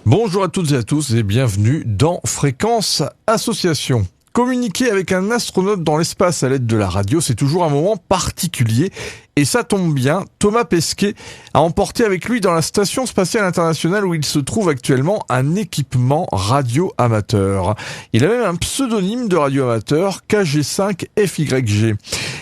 Bonjour à toutes et à tous et bienvenue dans Fréquence Association. Communiquer avec un astronaute dans l'espace à l'aide de la radio, c'est toujours un moment particulier. Et ça tombe bien, Thomas Pesquet a emporté avec lui dans la Station Spatiale Internationale où il se trouve actuellement un équipement radio-amateur. Il a même un pseudonyme de radio-amateur, KG5FYG.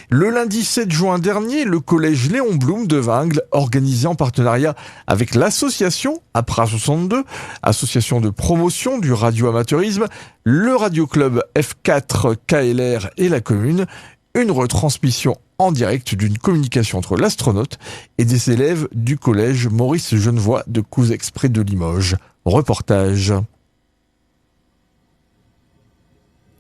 Le lundi 7 juin dernier, le collège Léon Blum de Vingles, organisé en partenariat avec l'association APRA 62, association de promotion du radio-amateurisme, le radio-club F4 KLR et la commune, une retransmission en direct d'une communication entre l'astronaute et des élèves du collège Maurice Genevoix de Couzex près de Limoges. Reportage.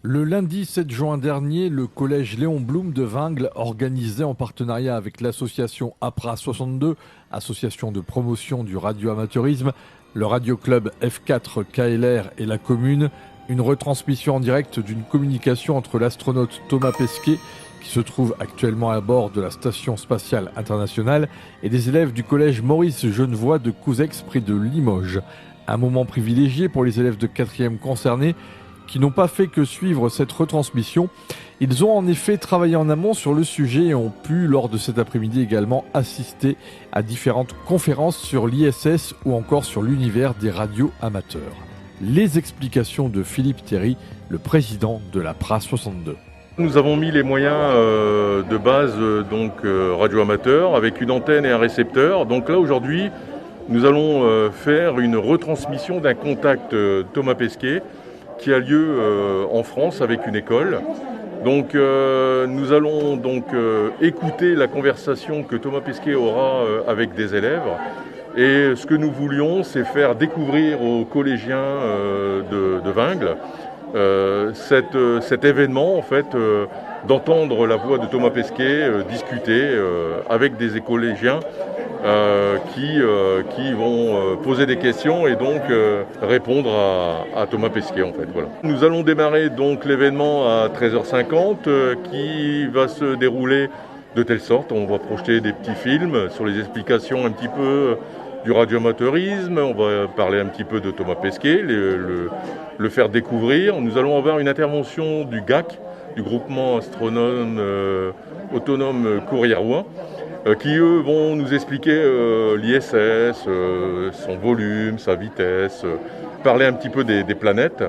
Le lundi 7 juin dernier, le collège Léon Blum de Vingles, organisé en partenariat avec l'association APRA 62, association de promotion du radio-amateurisme, le radio-club F4 KLR et la commune, une retransmission en direct d'une communication entre l'astronaute Thomas Pesquet, qui se trouve actuellement à bord de la Station Spatiale Internationale, et des élèves du collège Maurice Genevoix de Couzex près de Limoges. Un moment privilégié pour les élèves de 4e concernés, qui n'ont pas fait que suivre cette retransmission. Ils ont en effet travaillé en amont sur le sujet et ont pu, lors de cet après-midi également, assister à différentes conférences sur l'ISS ou encore sur l'univers des radios amateurs. Les explications de Philippe Théry, le président de la PRA 62. Nous avons mis les moyens de base radio amateur avec une antenne et un récepteur. Donc là aujourd'hui, nous allons faire une retransmission d'un contact Thomas Pesquet qui a lieu en France avec une école. Donc nous allons écouter la conversation que Thomas Pesquet aura avec des élèves. Et ce que nous voulions, c'est faire découvrir aux collégiens de Vingles cet événement, en fait, d'entendre la voix de Thomas Pesquet discuter avec des collégiens qui vont poser des questions et donc répondre à Thomas Pesquet, en fait. Voilà. Nous allons démarrer donc l'événement à 13h50 qui va se dérouler de telle sorte, on va projeter des petits films sur les explications un petit peu du radioamateurisme, on va parler un petit peu de Thomas Pesquet, le faire découvrir. Nous allons avoir une intervention du GAC, du groupement astronome autonome courriérois, qui eux vont nous expliquer l'ISS, son volume, sa vitesse, parler un petit peu des planètes.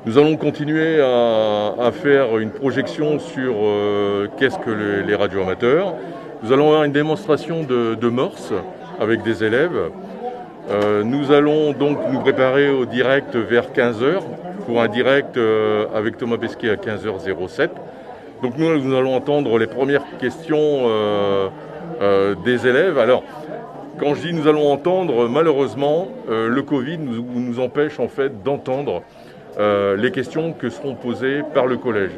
Nous allons continuer à faire une projection sur qu'est-ce que les radioamateurs. Nous allons avoir une démonstration de Morse avec des élèves. Nous allons donc nous préparer au direct vers 15h pour un direct avec Thomas Pesquet à 15h07. Donc nous allons entendre les premières questions des élèves. Alors, quand je dis nous allons entendre, malheureusement, le Covid nous empêche en fait d'entendre les questions que seront posées par le collège.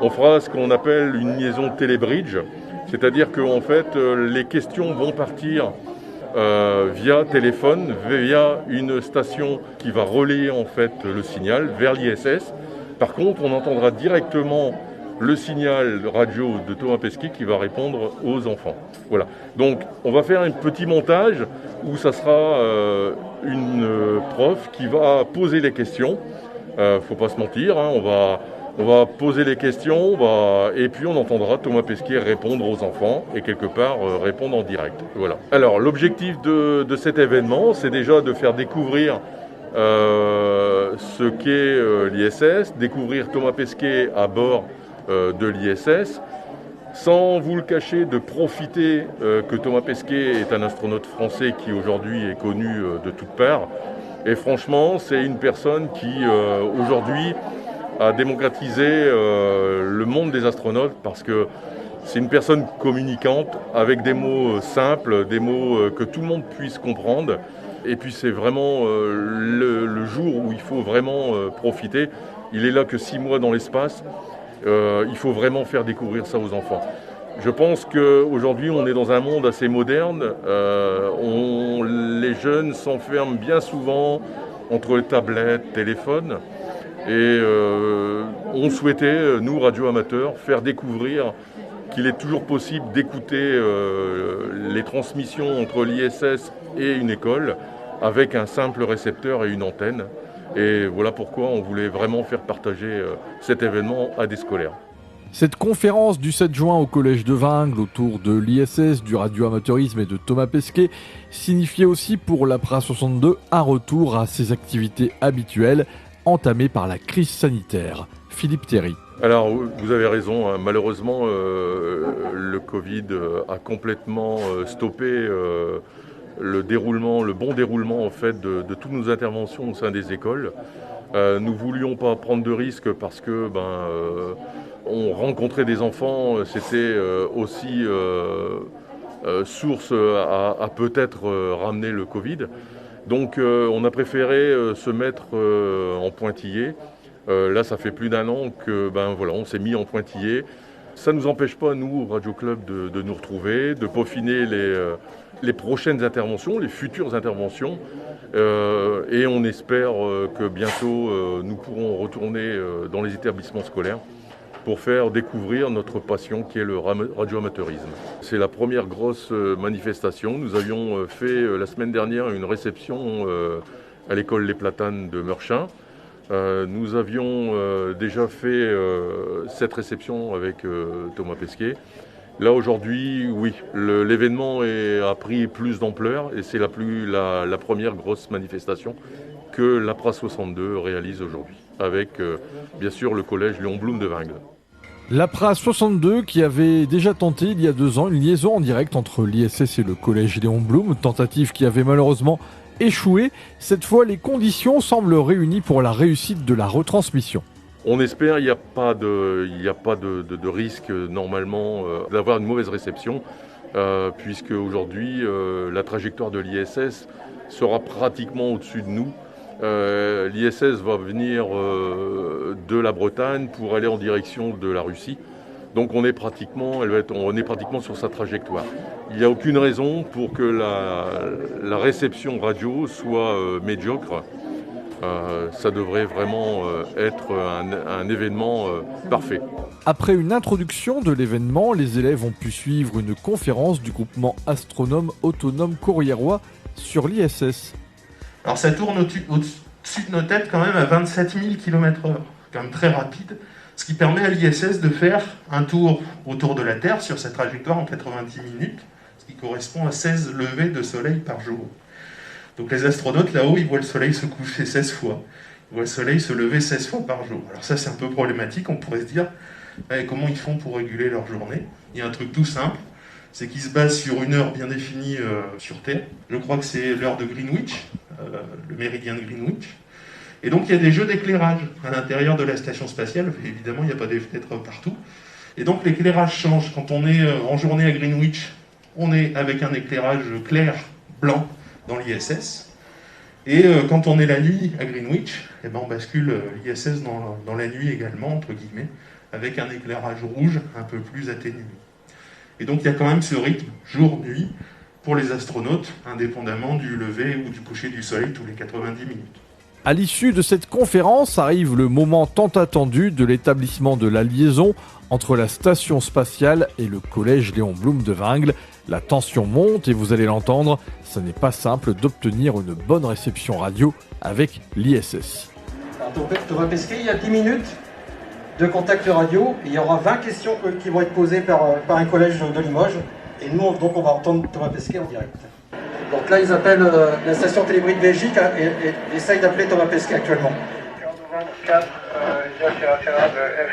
On fera ce qu'on appelle une liaison télébridge, c'est-à-dire que en fait, les questions vont partir via téléphone, via une station qui va relayer en fait le signal vers l'ISS. Par contre, on entendra directement le signal radio de Thomas Pesquet qui va répondre aux enfants. Voilà. Donc, on va faire un petit montage où ça sera une prof qui va poser les questions. Faut pas se mentir, hein, on va poser les questions, et puis on entendra Thomas Pesquet répondre aux enfants et quelque part répondre en direct. Voilà. Alors l'objectif de cet événement, c'est déjà de faire découvrir ce qu'est l'ISS, découvrir Thomas Pesquet à bord de l'ISS, sans vous le cacher, de profiter que Thomas Pesquet est un astronaute français qui aujourd'hui est connu de toutes parts. Et franchement, c'est une personne qui aujourd'hui a démocratisé le monde des astronautes parce que c'est une personne communicante avec des mots simples, des mots que tout le monde puisse comprendre. Et puis c'est vraiment le jour où il faut vraiment profiter. Il est là que 6 mois dans l'espace. Il faut vraiment faire découvrir ça aux enfants. Je pense qu'aujourd'hui, on est dans un monde assez moderne. Les jeunes s'enferment bien souvent entre tablettes, téléphones. Et on souhaitait, nous, radio amateurs, faire découvrir qu'il est toujours possible d'écouter les transmissions entre l'ISS et une école avec un simple récepteur et une antenne. Et voilà pourquoi on voulait vraiment faire partager cet événement à des scolaires. Cette conférence du 7 juin au collège de Vingles autour de l'ISS, du radioamateurisme et de Thomas Pesquet signifiait aussi pour l'APRA 62 un retour à ses activités habituelles entamées par la crise sanitaire. Philippe Théry. Alors vous avez raison, hein. Malheureusement le Covid a complètement stoppé le bon déroulement en fait de toutes nos interventions au sein des écoles. Nous voulions pas prendre de risques parce que on rencontrait des enfants, c'était aussi source à peut-être ramener le Covid. Donc on a préféré se mettre en pointillé. Là, ça fait plus d'1 an que on s'est mis en pointillé. Ça ne nous empêche pas, nous, Radio Club, de nous retrouver, de peaufiner les prochaines interventions, les futures interventions. Et on espère que bientôt, nous pourrons retourner dans les établissements scolaires pour faire découvrir notre passion qui est le radioamateurisme. C'est la première grosse manifestation. Nous avions fait la semaine dernière une réception à l'école Les Platanes de Meurchin. Nous avions déjà fait cette réception avec Thomas Pesquet. Là aujourd'hui, oui, l'événement a pris plus d'ampleur et c'est la première grosse manifestation que l'APRA 62 réalise aujourd'hui, avec bien sûr le collège Léon Blum de Vingles. L'APRA 62 qui avait déjà tenté il y a 2 ans une liaison en direct entre l'ISS et le collège Léon Blum, tentative qui avait malheureusement échoué. Cette fois, les conditions semblent réunies pour la réussite de la retransmission. On espère, il n'y a pas de risque normalement d'avoir une mauvaise réception, puisque aujourd'hui la trajectoire de l'ISS sera pratiquement au-dessus de nous. L'ISS va venir de la Bretagne pour aller en direction de la Russie. Donc on est pratiquement sur sa trajectoire. Il n'y a aucune raison pour que la réception radio soit médiocre. Ça devrait vraiment être un événement parfait. Après une introduction de l'événement, les élèves ont pu suivre une conférence du groupement astronome autonome courriérois sur l'ISS. Alors ça tourne au-dessus de nos têtes quand même à 27 000 km/h, quand même très rapide, ce qui permet à l'ISS de faire un tour autour de la Terre sur sa trajectoire en 90 minutes, ce qui correspond à 16 levées de soleil par jour. Donc les astronautes là-haut, ils voient le soleil se coucher 16 fois, ils voient le soleil se lever 16 fois par jour. Alors ça c'est un peu problématique, on pourrait se dire comment ils font pour réguler leur journée. Il y a un truc tout simple, c'est qu'ils se basent sur une heure bien définie sur Terre. Je crois que c'est l'heure de Greenwich, le méridien de Greenwich. Et donc il y a des jeux d'éclairage à l'intérieur de la station spatiale. Évidemment, il n'y a pas des fenêtres partout. Et donc l'éclairage change. Quand on est en journée à Greenwich, on est avec un éclairage clair, blanc, dans l'ISS. Et quand on est la nuit à Greenwich, on bascule l'ISS dans la nuit également, entre guillemets, avec un éclairage rouge un peu plus atténué. Et donc il y a quand même ce rythme jour-nuit pour les astronautes, indépendamment du lever ou du coucher du soleil tous les 90 minutes. À l'issue de cette conférence arrive le moment tant attendu de l'établissement de la liaison entre la station spatiale et le collège Léon Blum de Vingles. La tension monte et vous allez l'entendre, ce n'est pas simple d'obtenir une bonne réception radio avec l'ISS. Alors, Thomas Pesquet, il y a 10 minutes de contact radio. Et il y aura 20 questions qui vont être posées par un collège de Limoges. Et nous, donc, on va entendre Thomas Pesquet en direct. Donc là, ils appellent la station Télébride Belgique et essayent d'appeler Thomas Pesquet actuellement. 24, de F.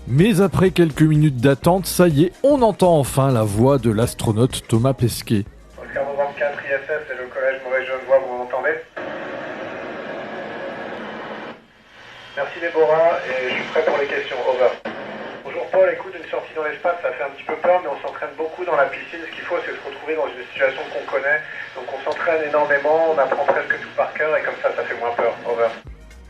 Mais après quelques minutes d'attente, ça y est, on entend enfin la voix de l'astronaute Thomas Pesquet. Oscar 24, ISS et le collège Mauvais-Genevois, vous m'entendez? Merci Déborah, et je suis prêt pour les questions. Over. Bonjour. Paul, écoute, une sortie dans l'espace, ça fait un petit peu peur, mais on s'entraîne beaucoup dans la piscine. Ce qu'il faut, c'est se retrouver dans une situation qu'on connaît. Donc on s'entraîne énormément, on apprend presque tout par cœur, et comme ça fait moins peur. Over.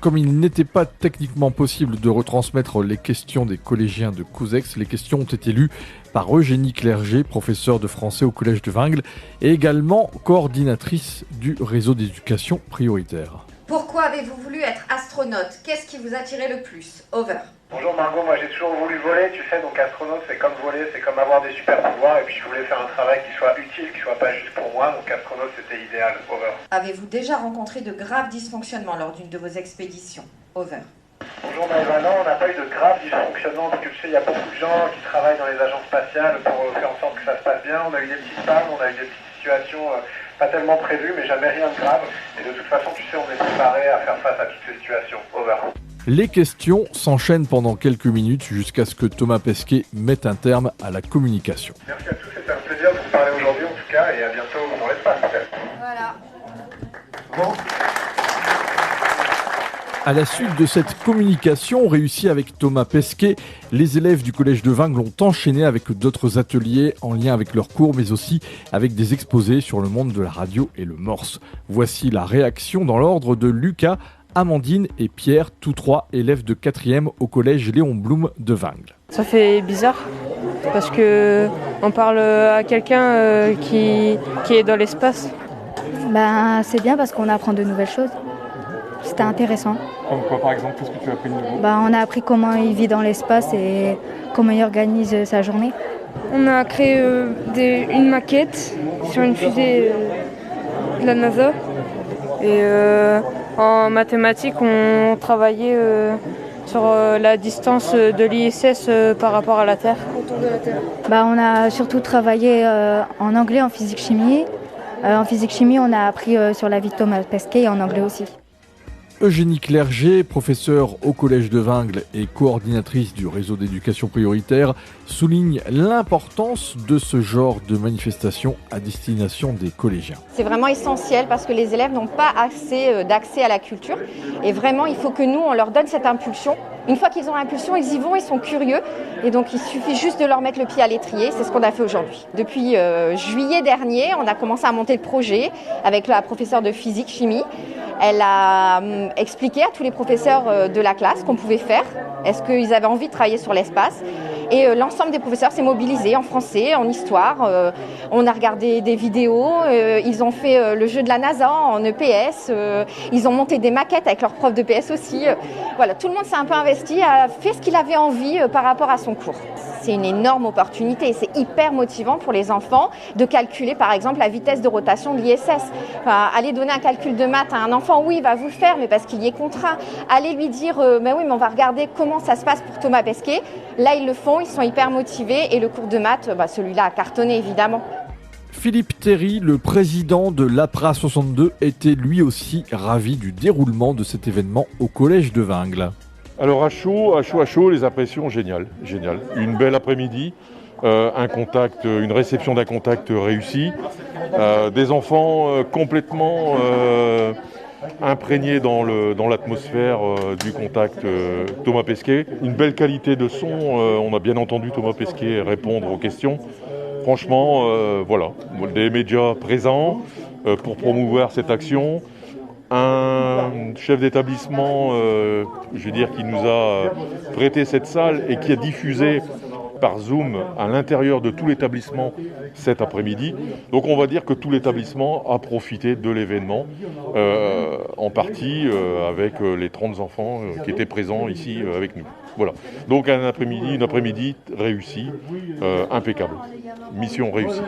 Comme il n'était pas techniquement possible de retransmettre les questions des collégiens de Couzex, les questions ont été lues par Eugénie Clerget, professeure de français au collège de Vingles et également coordinatrice du réseau d'éducation prioritaire. Pourquoi avez-vous voulu être astronaute? Qu'est-ce qui vous attirait le plus? Over. Bonjour Margot, moi j'ai toujours voulu voler, tu sais, donc astronaute c'est comme voler, c'est comme avoir des super pouvoirs, et puis je voulais faire un travail qui soit utile, qui soit pas juste pour moi, donc astronaute c'était idéal. Over. Avez-vous déjà rencontré de graves dysfonctionnements lors d'une de vos expéditions? Over. Bonjour Maëva, non, on n'a pas eu de graves dysfonctionnements, parce que tu sais, il y a beaucoup de gens qui travaillent dans les agences spatiales pour faire en sorte que ça se passe bien. On a eu des petites pannes, on a eu des petites situations pas tellement prévues, mais jamais rien de grave. Et de toute façon, tu sais, on est préparé à faire face à toutes ces situations. Over. Les questions s'enchaînent pendant quelques minutes jusqu'à ce que Thomas Pesquet mette un terme à la communication. Merci à tous, c'était un plaisir de vous parler aujourd'hui en tout cas, et à bientôt dans l'espace peut-être. Voilà. Bon. À la suite de cette communication réussie avec Thomas Pesquet, les élèves du collège de Vingles ont enchaîné avec d'autres ateliers en lien avec leurs cours, mais aussi avec des exposés sur le monde de la radio et le morse. Voici la réaction dans l'ordre de Lucas, Amandine et Pierre, tous trois élèves de 4e au collège Léon Blum de Vingles. Ça fait bizarre parce que on parle à quelqu'un qui est dans l'espace. C'est bien parce qu'on apprend de nouvelles choses. C'était intéressant. Comme quoi par exemple, qu'est-ce que tu as appris de nouveau? On a appris comment il vit dans l'espace et comment il organise sa journée. On a créé une maquette sur une fusée de la NASA. Et en mathématiques, on travaillait sur la distance de l'ISS par rapport à la Terre. Autour de la Terre. On a surtout travaillé en anglais, en physique-chimie. En physique-chimie, on a appris sur la vie de Thomas Pesquet et en anglais aussi. Eugénie Clerget, professeure au collège de Vingles et coordinatrice du réseau d'éducation prioritaire, souligne l'importance de ce genre de manifestation à destination des collégiens. C'est vraiment essentiel parce que les élèves n'ont pas d'accès à la culture et vraiment il faut que nous on leur donne cette impulsion. Une fois qu'ils ont l'impulsion, ils y vont, ils sont curieux et donc il suffit juste de leur mettre le pied à l'étrier, c'est ce qu'on a fait aujourd'hui. Depuis juillet dernier, on a commencé à monter le projet avec la professeure de physique-chimie. Elle a expliqué à tous les professeurs de la classe qu'on pouvait faire, est-ce qu'ils avaient envie de travailler sur l'espace. Et l'ensemble des professeurs s'est mobilisé en français, en histoire. On a regardé des vidéos, ils ont fait le jeu de la NASA en EPS, ils ont monté des maquettes avec leurs profs d'EPS aussi. Voilà, tout le monde s'est un peu investi, a fait ce qu'il avait envie par rapport à son cours. C'est une énorme opportunité, c'est hyper motivant pour les enfants de calculer par exemple la vitesse de rotation de l'ISS. Aller donner un calcul de maths à un enfant, oui, il va vous le faire, mais parce qu'il y est contraint. Aller lui dire, oui, mais on va regarder comment ça se passe pour Thomas Pesquet. Là, ils le font, ils sont hyper motivés et le cours de maths, celui-là a cartonné évidemment. Philippe Théry, le président de l'APRA 62, était lui aussi ravi du déroulement de cet événement au collège de Vingles. Alors à chaud, les impressions géniales. Une belle après-midi, une réception d'un contact réussi, des enfants complètement imprégnés dans l'atmosphère du contact Thomas Pesquet. Une belle qualité de son, on a bien entendu Thomas Pesquet répondre aux questions. Franchement, voilà, des médias présents pour promouvoir cette action. Un chef d'établissement, qui nous a prêté cette salle et qui a diffusé par Zoom à l'intérieur de tout l'établissement cet après-midi. Donc on va dire que tout l'établissement a profité de l'événement, en partie avec les 30 enfants qui étaient présents ici avec nous. Voilà. Donc une après-midi réussi, impeccable. Mission réussie.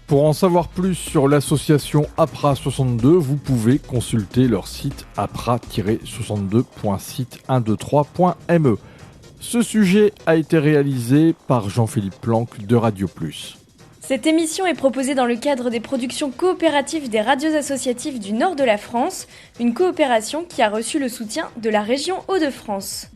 Pour en savoir plus sur l'association APRA 62, vous pouvez consulter leur site apra-62.site123.me. Ce sujet a été réalisé par Jean-Philippe Planck de Radio Plus. Cette émission est proposée dans le cadre des productions coopératives des radios associatives du nord de la France, une coopération qui a reçu le soutien de la région Hauts-de-France.